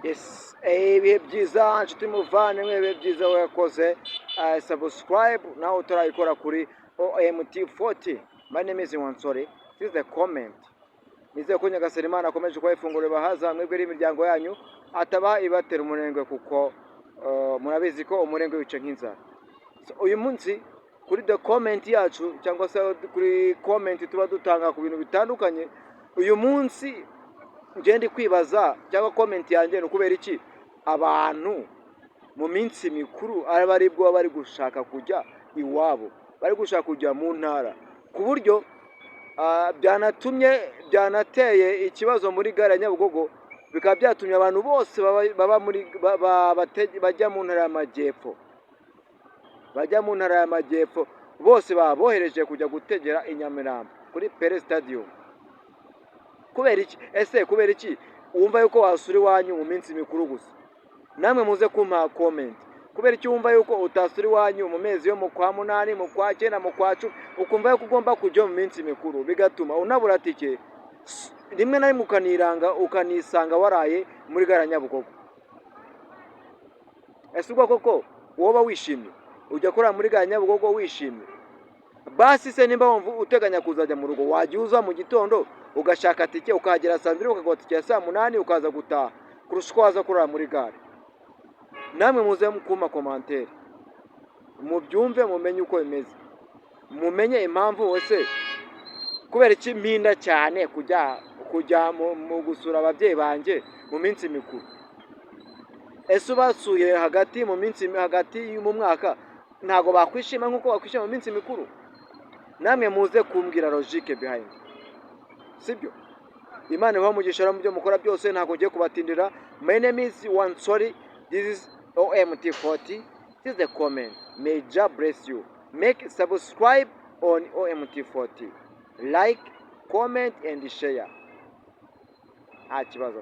Yes, ibihe byiza nshuti muvandimwe, ibihe byiza wakoze subscribe nawe utarayikora kuri OMT40. My name is Wansore. This is the comment. Nizeye ko Nyagasani Imana akomeje kuba ifunguro bahaza mwebwe imiryango yanyu ataba ibatera umurengwe kuko murabizi ko umurengwe wica nk'inzara. Uyu munsi kuri the comment yacu cyangwa se kuri comment tuba dutanga ku bintu bitandukanye, uyu munsi ngende kwibaza cyangwa comment yanjye no kubera iki abantu mu minsi mikuru aribwo bari gushaka kujya iwabo, bari gushaka kujya mu ntara, ku buryo byanateye ikibazo muri gare ya Nyabugogo, bikaba byatumye abantu bose baba muri bajya mu ntara y'amajyepfo, bose babohereje kujya gutegera i Nyamirambo kuri Pele Stadium. Kubera iki? Ese kubera iki wumva yuko wasura iwanyu mu minsi mikuru gusa? Namwe muze kumpa comment. Kubera iki wumva yuko utasura iwanyu mu mezi yo mu kwa munani, mu kwa cyenda, mu kwa cumi, ukumva yuko ugomba kujya mu minsi mikuru, bigatuma unabura tike rimwe na rimwe ukanisanga waraye muri gare ya Nyabugogo. Ese ubwo koko woba wishimye ujya kurara muri gare ya Nyabugogo wishimye? Basi se nimba wumva uteganya kuzajya mu rugo, wajya uza mu gitondo ugashaka tike ukahagera saa 2 ukagura tike ya saa 8 ukaza gutaha kurusha uko waza kurara muri gare. Namwe muze mukuma commentaire mubyumve, mumenye uko bimeze, mumenye impamvu wese kubera iki mpinda cyane kujya mu gusura ababyeyi banjye mu minsi mikuru. Ese ubasuye hagati mu mwaka ntago bakwishima nkuko bakwishima mu minsi mikuru? Namwe muze kumbwira logique behind, sibyo? Imana ibamugisha mu byo mukora byose, ntago ngiye kubatindira. My name is Wansore. This is OMT40. This is the comment. May God bless you. Make subscribe on OMT40. Like, comment and share. Nta kibazo.